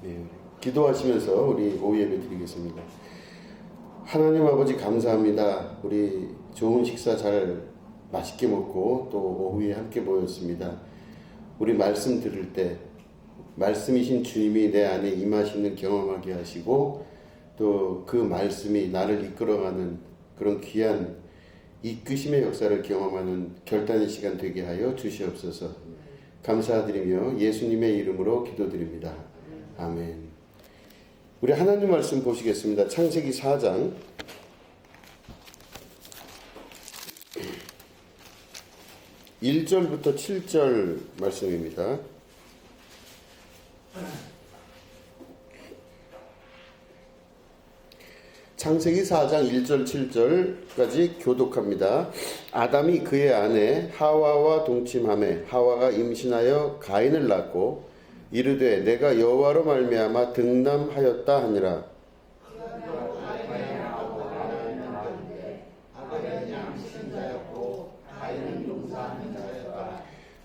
네, 기도하시면서 우리 오후 예배 드리겠습니다. 하나님 아버지 감사합니다. 우리 좋은 식사 잘 맛있게 먹고 또 오후에 함께 모였습니다. 우리 말씀 들을 때 말씀이신 주님이 내 안에 임하시는 경험하게 하시고 또 그 말씀이 나를 이끌어가는 그런 귀한 이끄심의 역사를 경험하는 결단의 시간 되게 하여 주시옵소서. 감사드리며 예수님의 이름으로 기도드립니다. 아멘. 우리 하나님 말씀 보시겠습니다. 창세기 4장 1절부터 7절 말씀입니다. 창세기 4장 1절 7절까지 교독합니다. 아담이 그의 아내 하와와 동침하매 하와가 임신하여 가인을 낳고 이르되 내가 여호와로 말미암아 등남하였다 하니라.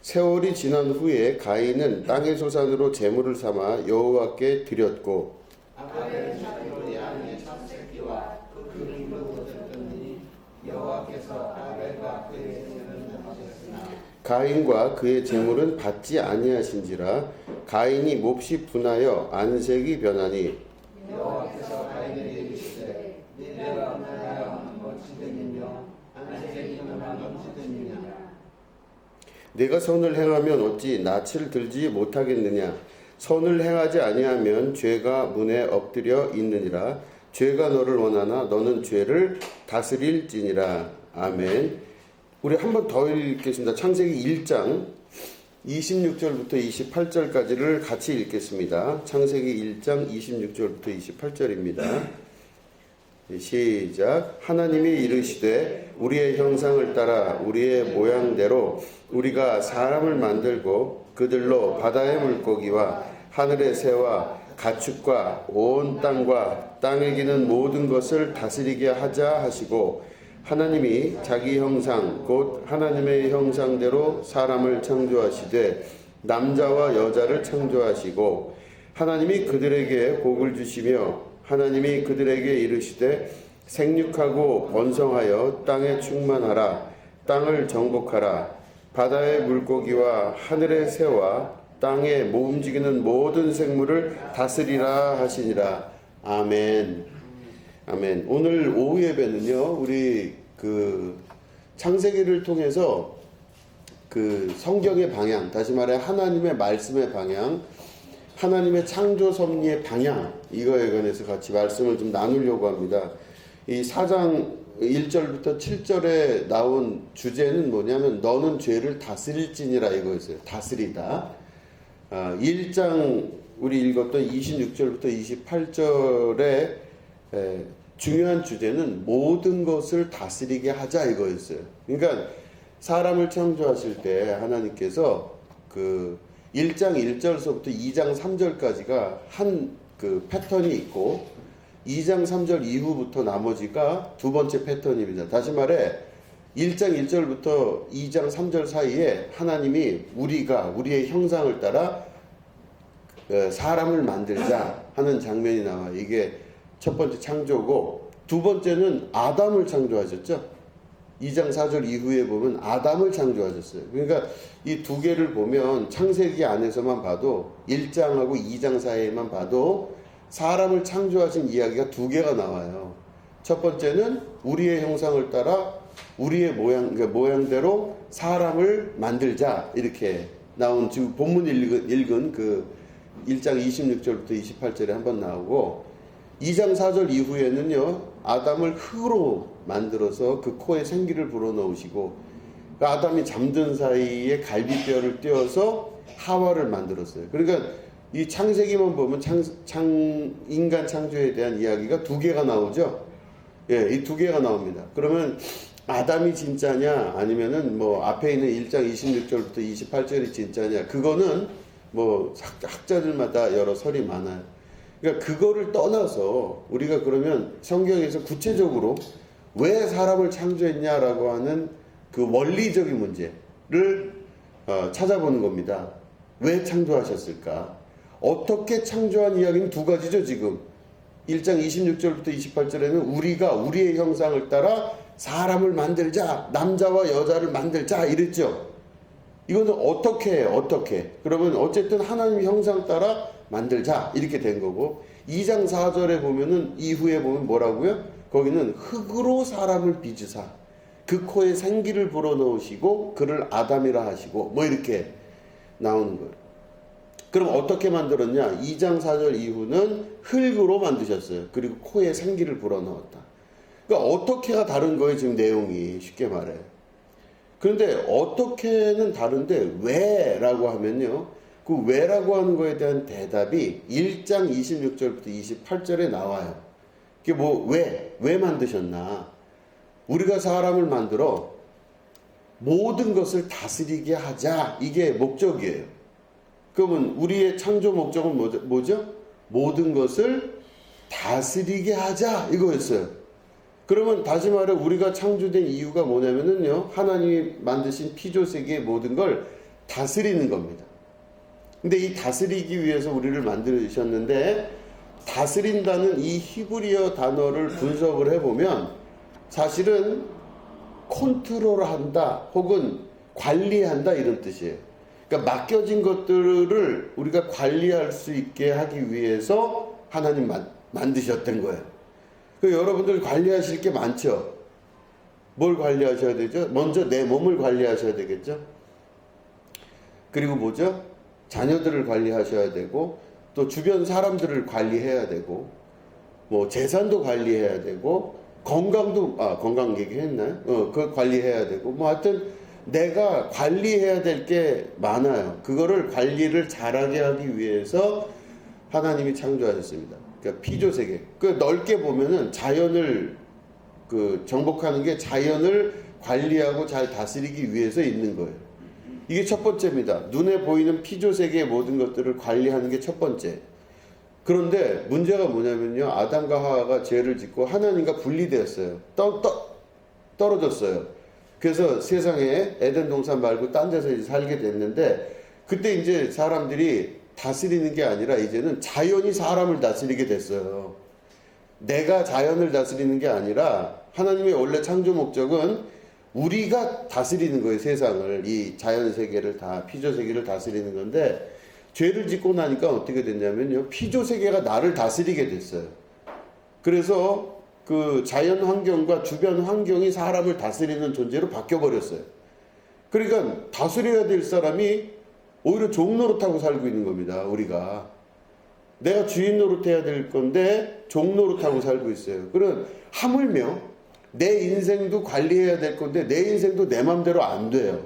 세월이 지난 후에 가인은 땅의 소산으로 제물을 삼아 여호와께 드렸고 가인과 그의 제물은 받지 아니하신지라. 가인이 몹시 분하여 안색이 변하니 여호와께서 가인에게 이르시되 내가 나야 어찌되느냐 안색이 변한 어찌되느냐. 내가 선을 행하면 어찌 낯을 들지 못하겠느냐. 선을 행하지 아니하면 죄가 문에 엎드려 있느니라. 죄가 너를 원하나 너는 죄를 다스릴지니라. 아멘. 우리 한 번 더 읽겠습니다. 창세기 1장 26절부터 28절까지를 같이 읽겠습니다. 창세기 1장 26절부터 28절입니다. 시작. 하나님이 이르시되 우리의 형상을 따라 우리의 모양대로 우리가 사람을 만들고 그들로 바다의 물고기와 하늘의 새와 가축과 온 땅과 땅에 기는 모든 것을 다스리게 하자 하시고 하나님이 자기 형상 곧 하나님의 형상대로 사람을 창조하시되 남자와 여자를 창조하시고 하나님이 그들에게 복을 주시며 하나님이 그들에게 이르시되 생육하고 번성하여 땅에 충만하라. 땅을 정복하라. 바다의 물고기와 하늘의 새와 땅에 움직이는 모든 생물을 다스리라 하시니라. 아멘. 아멘. 오늘 오후 예배는요, 우리 창세기를 통해서 성경의 방향, 다시 말해 하나님의 말씀의 방향, 하나님의 창조 섭리의 방향, 이거에 관해서 같이 말씀을 좀 나누려고 합니다. 이 4장 1절부터 7절에 나온 주제는 뭐냐면 너는 죄를 다스릴지니라 이거였어요. 다스리다. 1장 우리 읽었던 26절부터 28절에 중요한 주제는 모든 것을 다스리게 하자 이거였어요. 그러니까 사람을 창조하실 때 하나님께서 1장 1절서부터 2장 3절까지가 한 패턴이 있고 2장 3절 이후부터 나머지가 두 번째 패턴입니다. 다시 말해 1장 1절부터 2장 3절 사이에 하나님이 우리의 형상을 따라 사람을 만들자 하는 장면이 나와요. 이게 첫 번째 창조고 두 번째는 아담을 창조하셨죠. 2장 4절 이후에 보면 아담을 창조하셨어요. 그러니까 이 두 개를 보면 창세기 안에서만 봐도 1장하고 2장 사이에만 봐도 사람을 창조하신 이야기가 두 개가 나와요. 첫 번째는 우리의 형상을 따라 우리의 모양대로 사람을 만들자 이렇게 나온 지금 본문 읽은 1장 26절부터 28절에 한번 나오고 2장 4절 이후에는요 아담을 흙으로 만들어서 그 코에 생기를 불어넣으시고 아담이 잠든 사이에 갈비뼈를 떼어서 하와를 만들었어요. 그러니까 이 창세기만 보면 인간 창조에 대한 이야기가 두 개가 나오죠. 예, 이 두 개가 나옵니다. 그러면 아담이 진짜냐 아니면은 앞에 있는 1장 26절부터 28절이 진짜냐 그거는 학자들마다 여러 설이 많아요. 그러니까 그거를 떠나서 우리가 그러면 성경에서 구체적으로 왜 사람을 창조했냐라고 하는 그 원리적인 문제를 찾아보는 겁니다. 왜 창조하셨을까? 어떻게 창조한 이야기는 두 가지죠, 지금. 1장 26절부터 28절에는 우리가 우리의 형상을 따라 사람을 만들자, 남자와 여자를 만들자 이랬죠. 이거는 어떻게 해요? 어떻게? 그러면 어쨌든 하나님의 형상 따라 만들자 이렇게 된 거고, 2장 4절에 보면은 이후에 보면 뭐라고요? 거기는 흙으로 사람을 빚으사 그 코에 생기를 불어넣으시고 그를 아담이라 하시고 뭐 이렇게 나오는 거예요. 그럼 어떻게 만들었냐? 2장 4절 이후는 흙으로 만드셨어요. 그리고 코에 생기를 불어넣었다. 그러니까 어떻게가 다른 거예요, 지금 내용이. 쉽게 말해. 그런데 어떻게는 다른데 왜라고 하면요, 그 왜라고 하는 거에 대한 대답이 1장 26절부터 28절에 나와요. 그게 뭐 왜 만드셨나? 우리가 사람을 만들어 모든 것을 다스리게 하자, 이게 목적이에요. 그러면 우리의 창조 목적은 뭐죠? 모든 것을 다스리게 하자 이거였어요. 그러면 다시 말해 우리가 창조된 이유가 뭐냐면요, 하나님이 만드신 피조 세계의 모든 걸 다스리는 겁니다. 근데 이 다스리기 위해서 우리를 만드셨는데, 다스린다는 이 히브리어 단어를 분석을 해보면 사실은 컨트롤한다 혹은 관리한다 이런 뜻이에요. 그러니까 맡겨진 것들을 우리가 관리할 수 있게 하기 위해서 하나님 만드셨던 거예요. 여러분들 관리하실 게 많죠. 뭘 관리하셔야 되죠? 먼저 내 몸을 관리하셔야 되겠죠. 그리고 뭐죠? 자녀들을 관리하셔야 되고, 또 주변 사람들을 관리해야 되고, 뭐 재산도 관리해야 되고, 건강 얘기했나요? 그걸 관리해야 되고, 뭐 하여튼 내가 관리해야 될 게 많아요. 그거를 관리를 잘하게 하기 위해서 하나님이 창조하셨습니다. 그러니까 피조세계. 넓게 보면은 자연을 정복하는 게 자연을 관리하고 잘 다스리기 위해서 있는 거예요. 이게 첫 번째입니다. 눈에 보이는 피조세계의 모든 것들을 관리하는 게 첫 번째. 그런데 문제가 뭐냐면요, 아담과 하와가 죄를 짓고 하나님과 분리되었어요. 떨어졌어요. 그래서 세상에 에덴 동산 말고 딴 데서 이제 살게 됐는데, 그때 이제 사람들이 다스리는 게 아니라 이제는 자연이 사람을 다스리게 됐어요. 내가 자연을 다스리는 게 아니라 하나님의 원래 창조 목적은 우리가 다스리는 거예요. 세상을, 이 자연 세계를 피조 세계를 다스리는 건데, 죄를 짓고 나니까 어떻게 됐냐면요, 피조 세계가 나를 다스리게 됐어요. 그래서 그 자연 환경과 주변 환경이 사람을 다스리는 존재로 바뀌어 버렸어요. 그러니까 다스려야 될 사람이 오히려 종 노릇하고 살고 있는 겁니다. 우리가 내가 주인 노릇해야 될 건데 종 노릇하고 살고 있어요. 그럼 하물며 내 인생도 관리해야 될 건데 내 인생도 내 맘대로 안 돼요.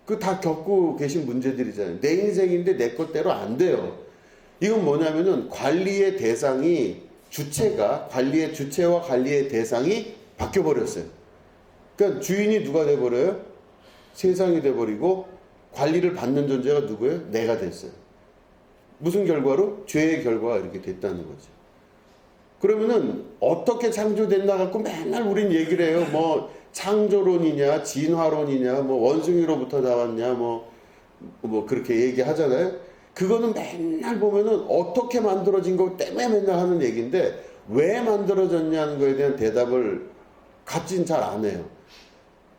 그 다 겪고 계신 문제들이잖아요. 내 인생인데 내 것대로 안 돼요. 이건 뭐냐면은 관리의 대상이, 관리의 주체와 관리의 대상이 바뀌어 버렸어요. 그러니까 주인이 누가 돼 버려요? 세상이 돼 버리고, 관리를 받는 존재가 누구예요? 내가 됐어요. 무슨 결과로? 죄의 결과가 이렇게 됐다는 거죠. 그러면은 어떻게 창조됐나 갖고 맨날 우린 얘기를 해요. 뭐 창조론이냐, 진화론이냐, 뭐 원숭이로부터 나왔냐, 뭐 그렇게 얘기하잖아요. 그거는 맨날 보면은 어떻게 만들어진 것 때문에 맨날 하는 얘기인데, 왜 만들어졌냐는 거에 대한 대답을 갖진 잘 안 해요.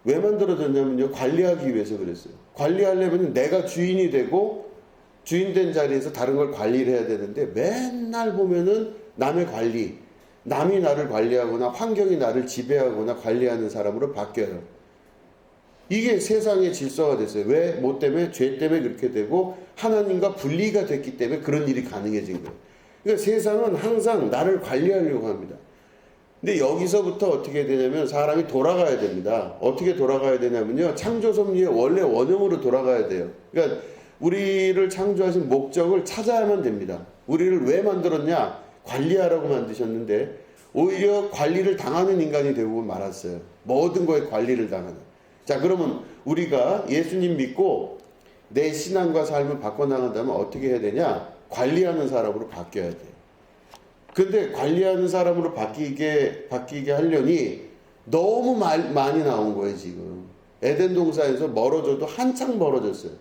왜 만들어졌냐면요, 관리하기 위해서 그랬어요. 관리하려면 내가 주인이 되고 주인된 자리에서 다른 걸 관리를 해야 되는데, 맨날 보면은 남의 관리, 남이 나를 관리하거나 환경이 나를 지배하거나 관리하는 사람으로 바뀌어요. 이게 세상의 질서가 됐어요. 왜? 뭐 때문에? 죄 때문에 그렇게 되고 하나님과 분리가 됐기 때문에 그런 일이 가능해진 거예요. 그러니까 세상은 항상 나를 관리하려고 합니다. 근데 여기서부터 어떻게 되냐면 사람이 돌아가야 됩니다. 어떻게 돌아가야 되냐면요, 창조 섭리의 원래 원형으로 돌아가야 돼요. 그러니까 우리를 창조하신 목적을 찾아야만 됩니다. 우리를 왜 만들었냐? 관리하라고 만드셨는데 오히려 관리를 당하는 인간이 되고 말았어요. 모든 거에 관리를 당하는. 자, 그러면 우리가 예수님 믿고 내 신앙과 삶을 바꿔나간다면 어떻게 해야 되냐? 관리하는 사람으로 바뀌어야 돼요. 근데 관리하는 사람으로 바뀌게 하려니 너무 많이 나온 거예요, 지금. 에덴 동산에서 멀어져도 한창 멀어졌어요.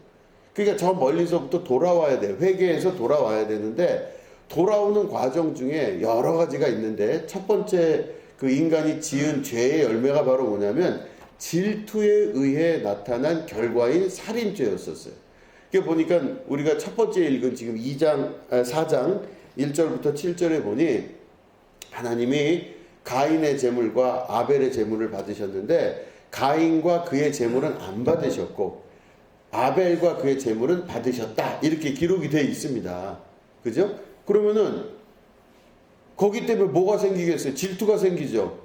그러니까 저 멀리서부터 돌아와야 돼. 회개해서 돌아와야 되는데 돌아오는 과정 중에 여러 가지가 있는데 첫 번째 그 인간이 지은 죄의 열매가 바로 뭐냐면 질투에 의해 나타난 결과인 살인죄였었어요. 그게 보니까 우리가 첫 번째 읽은 지금 4장 1절부터 7절에 보니 하나님이 가인의 제물과 아벨의 제물을 받으셨는데 가인과 그의 제물은 안 받으셨고 아벨과 그의 제물은 받으셨다. 이렇게 기록이 되어 있습니다. 그죠? 그러면은 거기 때문에 뭐가 생기겠어요? 질투가 생기죠.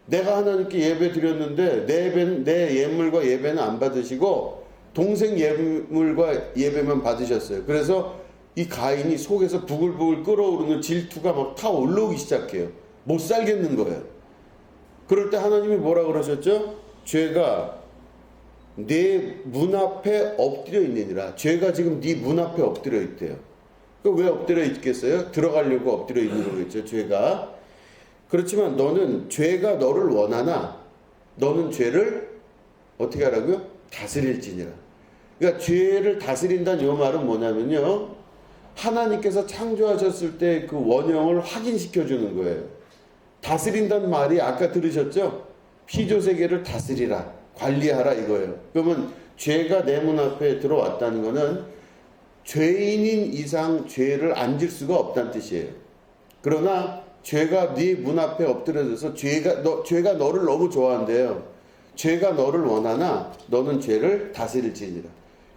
내가 하나님께 예배 드렸는데 내 예물과 예배는 안 받으시고 동생 예물과 예배만 받으셨어요. 그래서 이 가인이 속에서 부글부글 끓어오르는 질투가 막 타 올라오기 시작해요. 못 살겠는 거예요. 그럴 때 하나님이 뭐라 그러셨죠? 죄가 내 문 앞에 엎드려 있느니라. 죄가 지금 네 문 앞에 엎드려 있대요. 왜 엎드려 있겠어요? 들어가려고 엎드려 있는 거겠죠, 죄가. 그렇지만 너는 죄가 너를 원하나 너는 죄를 어떻게 하라고요? 다스릴지니라. 그러니까 죄를 다스린다는 이 말은 뭐냐면요, 하나님께서 창조하셨을 때 그 원형을 확인시켜 주는 거예요. 다스린다는 말이 아까 들으셨죠? 피조세계를 다스리라, 관리하라 이거예요. 그러면 죄가 내 문 앞에 들어왔다는 거는 죄인인 이상 죄를 안 질 수가 없다는 뜻이에요. 그러나 죄가 네 문 앞에 엎드려져서 죄가 너를 너무 좋아한대요. 죄가 너를 원하나 너는 죄를 다스릴지니라.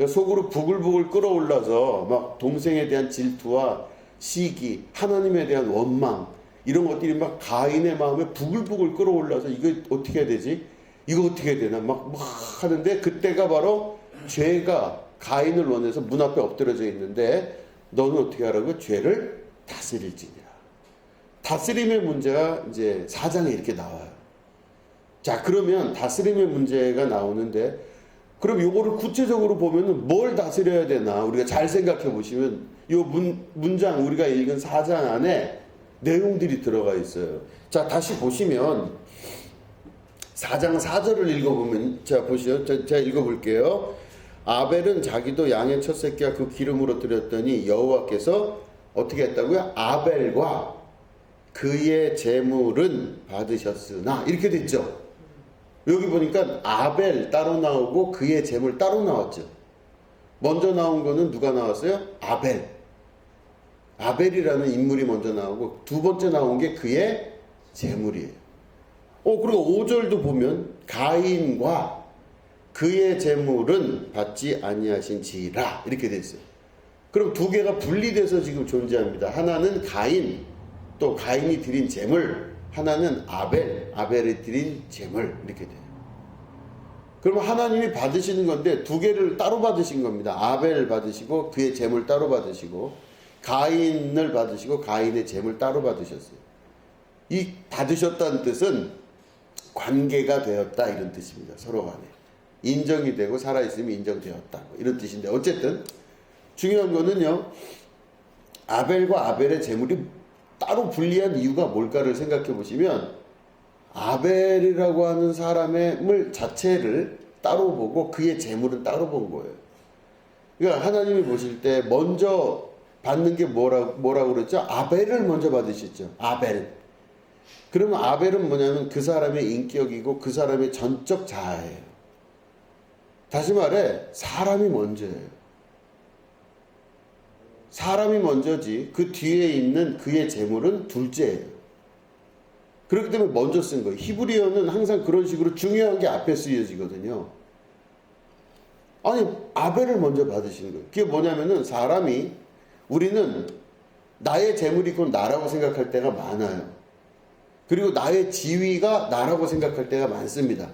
속으로 부글부글 끓어올라서 막 동생에 대한 질투와 시기, 하나님에 대한 원망, 이런 것들이 막 가인의 마음에 부글부글 끓어올라서 이거 어떻게 해야 되지? 이거 어떻게 해야 되나? 막 하는데 그때가 바로 죄가 가인을 원해서 문 앞에 엎드려져 있는데 너는 어떻게 하라고? 죄를 다스릴지니라. 다스림의 문제가 이제 4장에 이렇게 나와요. 자, 그러면 다스림의 문제가 나오는데 그럼 요거를 구체적으로 보면은 뭘 다스려야 되나? 우리가 잘 생각해 보시면 요 문장 우리가 읽은 4장 안에 내용들이 들어가 있어요. 자, 다시 보시면 4장 4절을 읽어보면, 자, 보시죠. 제가 읽어볼게요. 아벨은 자기도 양의 첫 새끼와 그 기름으로 드렸더니 여호와께서 어떻게 했다고요? 아벨과 그의 제물은 받으셨으나, 이렇게 됐죠. 여기 보니까 아벨 따로 나오고 그의 제물 따로 나왔죠. 먼저 나온 거는 누가 나왔어요? 아벨. 아벨이라는 인물이 먼저 나오고 두 번째 나온 게 그의 제물이에요. 그리고 5절도 보면 가인과 그의 제물은 받지 아니하신지라 이렇게 돼 있어요. 그럼 두 개가 분리돼서 지금 존재합니다. 하나는 가인, 또 가인이 드린 제물, 하나는 아벨이 드린 제물, 이렇게 돼요. 그러면 하나님이 받으시는 건데 두 개를 따로 받으신 겁니다. 아벨 받으시고 그의 제물 따로 받으시고 가인을 받으시고 가인의 제물 따로 받으셨어요. 이 받으셨다는 뜻은 관계가 되었다 이런 뜻입니다. 서로 간에 인정이 되고 살아있으면 인정되었다 이런 뜻인데, 어쨌든 중요한 거는요, 아벨과 아벨의 제물이 따로 분리한 이유가 뭘까를 생각해 보시면 아벨이라고 하는 사람의 자체를 따로 보고 그의 제물은 따로 본 거예요. 그러니까 하나님이 보실 때 먼저 받는 게 뭐라고 그랬죠? 아벨을 먼저 받으셨죠. 아벨. 그러면 아벨은 뭐냐면 그 사람의 인격이고 그 사람의 전적 자아예요. 다시 말해 사람이 먼저예요. 사람이 먼저지 그 뒤에 있는 그의 제물은 둘째예요. 그렇기 때문에 먼저 쓴 거예요. 히브리어는 항상 그런 식으로 중요한 게 앞에 쓰여지거든요. 아니, 아벨을 먼저 받으시는 거예요. 그게 뭐냐면은 우리는 나의 제물이 곧 나라고 생각할 때가 많아요. 그리고 나의 지위가 나라고 생각할 때가 많습니다.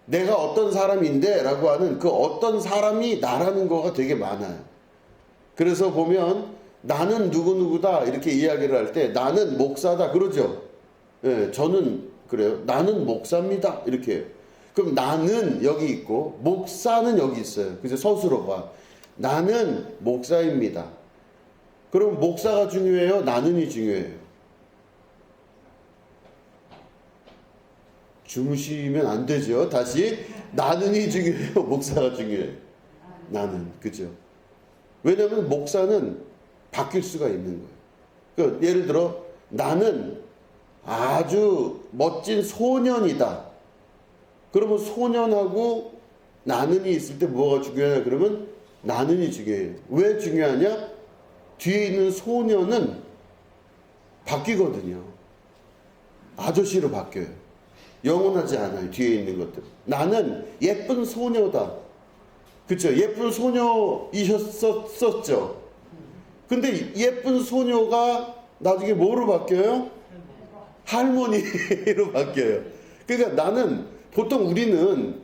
내가 어떤 사람인데 라고 하는 그 어떤 사람이 나라는 거가 되게 많아요. 그래서 보면 나는 누구누구다 이렇게 이야기를 할 때 나는 목사다 그러죠. 예, 저는 그래요. 나는 목사입니다. 이렇게 해요. 그럼 나는 여기 있고 목사는 여기 있어요. 그래서 서술어가 나는 목사입니다. 그럼 목사가 중요해요? 나는이 중요해요? 주무시면 안 되죠. 다시 나는이 중요해요? 목사가 중요해요? 나는. 그죠? 왜냐하면 목사는 바뀔 수가 있는 거예요. 그러니까 예를 들어 나는 아주 멋진 소년이다. 그러면 소년하고 나는이 있을 때 뭐가 중요하냐? 그러면 나는이 중요해요. 왜 중요하냐? 뒤에 있는 소년은 바뀌거든요. 아저씨로 바뀌어요. 영원하지 않아요. 뒤에 있는 것들. 나는 예쁜 소녀다. 그쵸? 예쁜 소녀이셨었죠. 근데 예쁜 소녀가 나중에 뭐로 바뀌어요? 할머니로 바뀌어요. 그러니까 나는, 보통 우리는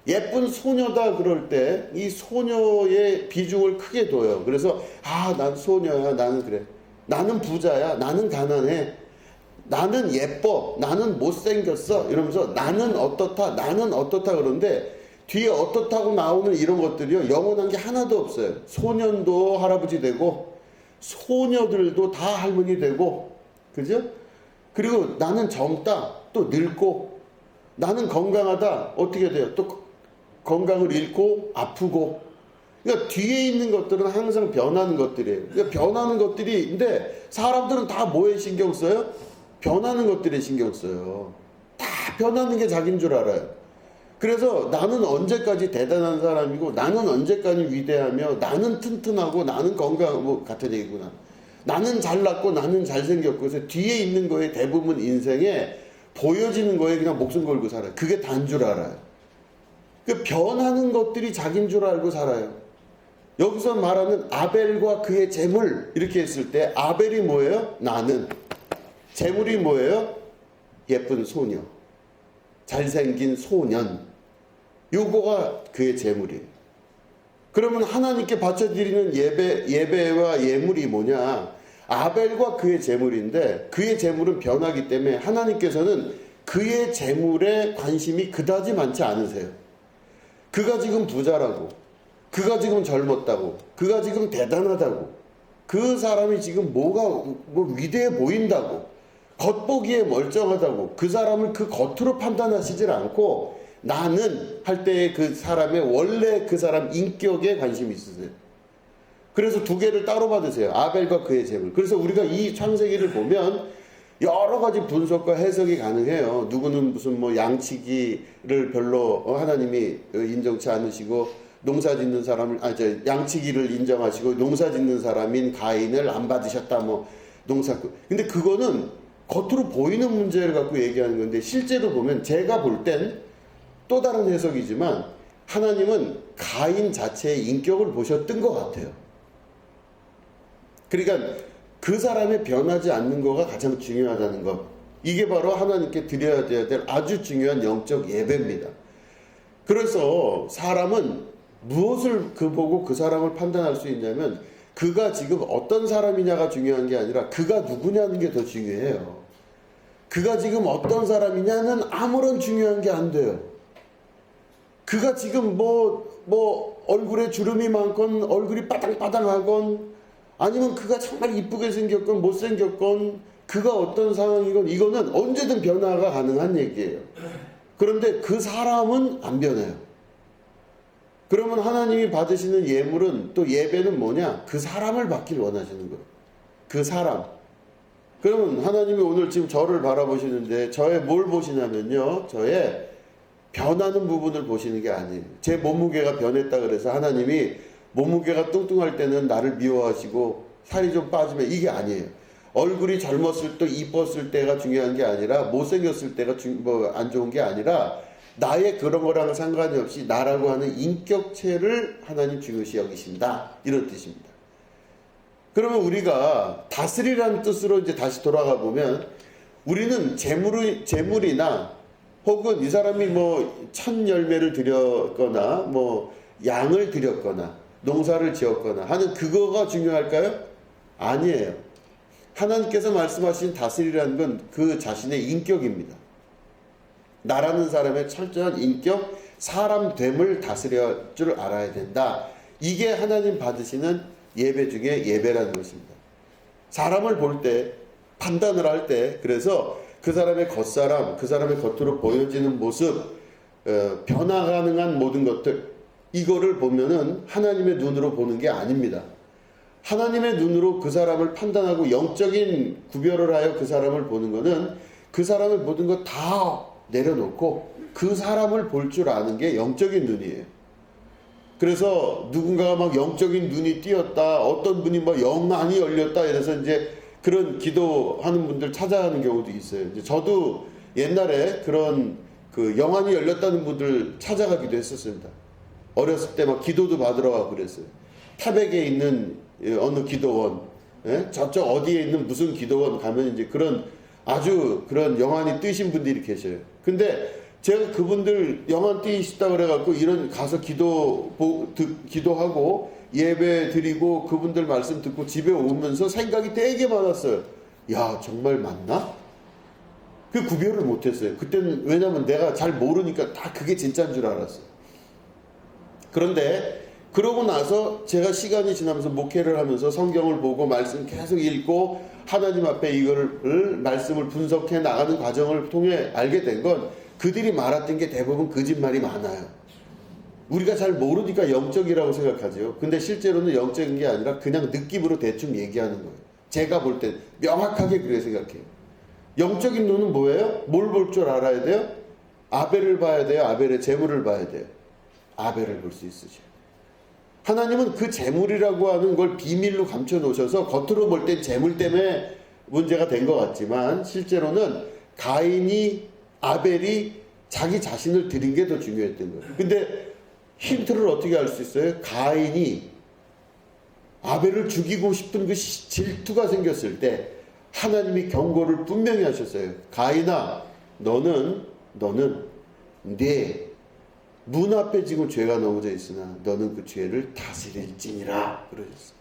예쁜 소녀다 그럴 때 이 소녀의 비중을 크게 둬요. 그래서 난 소녀야. 나는 그래. 나는 부자야. 나는 가난해. 나는 예뻐. 나는 못생겼어. 이러면서 나는 어떻다. 나는 어떻다 그러는데 뒤에 어떻다고 나오는 이런 것들이요. 영원한 게 하나도 없어요. 소년도 할아버지 되고 소녀들도 다 할머니 되고, 그죠? 그리고 나는 젊다. 또 늙고, 나는 건강하다. 어떻게 돼요? 또 건강을 잃고 아프고. 그러니까 뒤에 있는 것들은 항상 변하는 것들이에요. 그러니까 변하는 것들인데 사람들은 다 뭐에 신경 써요? 변하는 것들에 신경 써요. 다 변하는 게 자기인 줄 알아요. 그래서 나는 언제까지 대단한 사람이고, 나는 언제까지 위대하며, 나는 튼튼하고, 나는 건강하고, 같은 얘기구나. 나는 잘났고, 나는 잘생겼고. 그래서 뒤에 있는 거에 대부분 인생에 보여지는 거에 그냥 목숨 걸고 살아요. 그게 다인 줄 알아요. 그 변하는 것들이 자기인 줄 알고 살아요. 여기서 말하는 아벨과 그의 재물 이렇게 했을 때 아벨이 뭐예요? 나는. 재물이 뭐예요? 예쁜 소녀. 잘생긴 소년. 요거가 그의 재물이에요. 그러면 하나님께 바쳐드리는 예배와 예물이 뭐냐? 아벨과 그의 재물인데, 그의 재물은 변하기 때문에 하나님께서는 그의 재물에 관심이 그다지 많지 않으세요. 그가 지금 부자라고, 그가 지금 젊었다고, 그가 지금 대단하다고, 그 사람이 지금 뭐 위대해 보인다고, 겉보기에 멀쩡하다고, 그 사람을 그 겉으로 판단하시질 않고 나는 할 때의 그 사람의 원래 그 사람 인격에 관심이 있으세요. 그래서 두 개를 따로 받으세요. 아벨과 그의 재물. 그래서 우리가 이 창세기를 보면 여러 가지 분석과 해석이 가능해요. 누구는 무슨 양치기를 별로 하나님이 인정치 않으시고, 농사 짓는 사람을, 양치기를 인정하시고 농사 짓는 사람인 가인을 안 받으셨다, 근데 그거는 겉으로 보이는 문제를 갖고 얘기하는 건데, 실제로 보면 제가 볼 땐 또 다른 해석이지만 하나님은 가인 자체의 인격을 보셨던 것 같아요. 그러니까 그 사람의 변하지 않는 거가 가장 중요하다는 것. 이게 바로 하나님께 드려야 될 아주 중요한 영적 예배입니다. 그래서 사람은 무엇을 보고 그 사람을 판단할 수 있냐면, 그가 지금 어떤 사람이냐가 중요한 게 아니라 그가 누구냐는 게 더 중요해요. 그가 지금 어떤 사람이냐는 아무런 중요한 게 안 돼요. 그가 지금 얼굴에 주름이 많건 얼굴이 빠당빠당하건, 아니면 그가 정말 이쁘게 생겼건 못생겼건, 그가 어떤 상황이건, 이거는 언제든 변화가 가능한 얘기예요. 그런데 그 사람은 안 변해요. 그러면 하나님이 받으시는 예물은, 또 예배는 뭐냐? 그 사람을 받길 원하시는 거예요. 그 사람. 그러면 하나님이 오늘 지금 저를 바라보시는데 저의 뭘 보시냐면요, 저의 변하는 부분을 보시는 게 아니에요. 제 몸무게가 변했다 그래서 하나님이 몸무게가 뚱뚱할 때는 나를 미워하시고 살이 좀 빠지면, 이게 아니에요. 얼굴이 젊었을 때, 이뻤을 때가 중요한 게 아니라, 못생겼을 때가 안 좋은 게 아니라, 나의 그런 거랑 상관이 없이 나라고 하는 인격체를 하나님 중요시 여기신다, 이런 뜻입니다. 그러면 우리가 다스리라는 뜻으로 이제 다시 돌아가 보면, 우리는 재물이나 혹은 이 사람이 1000열매를 드렸거나 양을 드렸거나 농사를 지었거나 하는 그거가 중요할까요? 아니에요. 하나님께서 말씀하신 다스리라는 건 그 자신의 인격입니다. 나라는 사람의 철저한 인격, 사람됨을 다스릴 줄 알아야 된다. 이게 하나님 받으시는 예배 중에 예배라는 것입니다. 사람을 볼 때, 판단을 할 때, 그래서 그 사람의 겉사람, 그 사람의 겉으로 보여지는 모습, 변화 가능한 모든 것들, 이거를 보면은 하나님의 눈으로 보는 게 아닙니다. 하나님의 눈으로 그 사람을 판단하고 영적인 구별을 하여 그 사람을 보는 거는 그 사람의 모든 것 다 내려놓고 그 사람을 볼 줄 아는 게 영적인 눈이에요. 그래서 누군가가 막 영적인 눈이 띄었다, 어떤 분이 막 영안이 열렸다 이래서 이제 그런 기도하는 분들 찾아가는 경우도 있어요. 이제 저도 옛날에 그런 그 영안이 열렸다는 분들 찾아가기도 했었습니다. 어렸을 때 막 기도도 받으러 가고 그랬어요. 타백에 있는 어느 기도원, 저쪽 어디에 있는 무슨 기도원 가면 이제 그런 아주 그런 영안이 뜨신 분들이 계셔요. 근데 제가 그분들 영안 띄시다 그래갖고 이런 가서 기도하고 예배 드리고 그분들 말씀 듣고 집에 오면서 생각이 되게 많았어요. 야, 정말 맞나? 그 구별을 못했어요. 그때는 왜냐면 내가 잘 모르니까 다 그게 진짜인 줄 알았어요. 그런데 그러고 나서 제가 시간이 지나면서 목회를 하면서 성경을 보고 말씀 계속 읽고 하나님 앞에 이거를 말씀을 분석해 나가는 과정을 통해 알게 된 건 그들이 말했던 게 대부분 거짓말이 많아요. 우리가 잘 모르니까 영적이라고 생각하죠. 근데 실제로는 영적인 게 아니라 그냥 느낌으로 대충 얘기하는 거예요. 제가 볼 때 명확하게 그렇게 생각해요. 영적인 눈은 뭐예요? 뭘 볼 줄 알아야 돼요? 아벨을 봐야 돼요? 아벨의 재물을 봐야 돼요? 아벨을 볼 수 있으셔요. 하나님은 그 재물이라고 하는 걸 비밀로 감춰 놓으셔서 겉으로 볼 땐 재물 때문에 문제가 된 것 같지만 실제로는 아벨이 자기 자신을 드린 게 더 중요했던 거예요. 근데 힌트를 어떻게 알 수 있어요? 가인이 아벨을 죽이고 싶은 그 질투가 생겼을 때 하나님이 경고를 분명히 하셨어요. 가인아, 너는 내 문 앞에 지금 죄가 넘어져 있으나 너는 그 죄를 다스릴지니라 그러셨어요.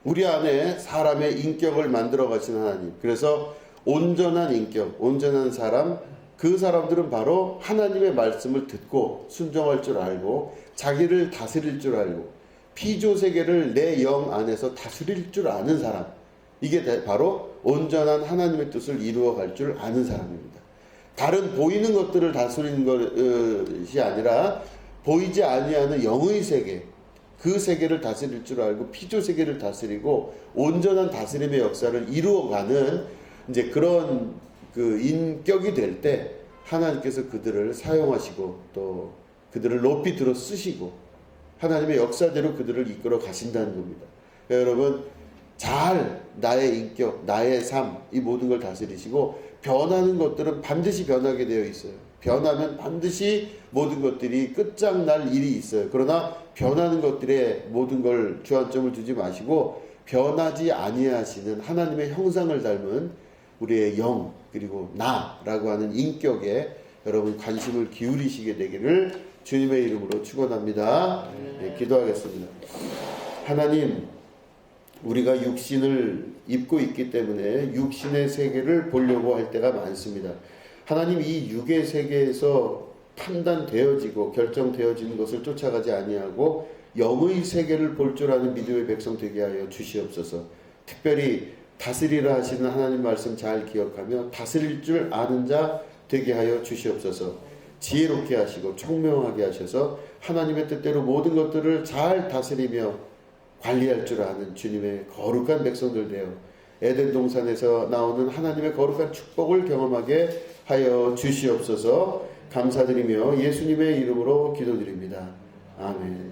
우리 안에 사람의 인격을 만들어 가신 하나님. 그래서 온전한 인격, 온전한 사람, 그 사람들은 바로 하나님의 말씀을 듣고 순종할 줄 알고 자기를 다스릴 줄 알고 피조 세계를 내 영 안에서 다스릴 줄 아는 사람. 이게 바로 온전한 하나님의 뜻을 이루어 갈 줄 아는 사람입니다. 다른 보이는 것들을 다스리는 것이 아니라 보이지 아니하는 영의 세계, 그 세계를 다스릴 줄 알고 피조 세계를 다스리고 온전한 다스림의 역사를 이루어가는 이제 그런 그 인격이 될 때 하나님께서 그들을 사용하시고 또 그들을 높이 들어 쓰시고 하나님의 역사대로 그들을 이끌어 가신다는 겁니다. 여러분, 잘 나의 인격, 나의 삶, 이 모든 걸 다스리시고 변하는 것들은 반드시 변하게 되어 있어요. 변하면 반드시 모든 것들이 끝장날 일이 있어요. 그러나 변하는 것들에 모든 걸 주안점을 두지 마시고 변하지 아니하시는 하나님의 형상을 닮은 우리의 영 그리고 나라고 하는 인격에 여러분 관심을 기울이시게 되기를 주님의 이름으로 축원합니다. 네, 기도하겠습니다. 하나님, 우리가 육신을 입고 있기 때문에 육신의 세계를 보려고 할 때가 많습니다. 하나님, 이 육의 세계에서 판단되어지고 결정되어지는 것을 쫓아가지 아니하고 영의 세계를 볼 줄 아는 믿음의 백성 되게 하여 주시옵소서. 특별히 다스리라 하시는 하나님 말씀 잘 기억하며 다스릴 줄 아는 자 되게 하여 주시옵소서. 지혜롭게 하시고 총명하게 하셔서 하나님의 뜻대로 모든 것들을 잘 다스리며 관리할 줄 아는 주님의 거룩한 백성들 되어 에덴 동산에서 나오는 하나님의 거룩한 축복을 경험하게 하여 주시옵소서. 감사드리며 예수님의 이름으로 기도드립니다. 아멘.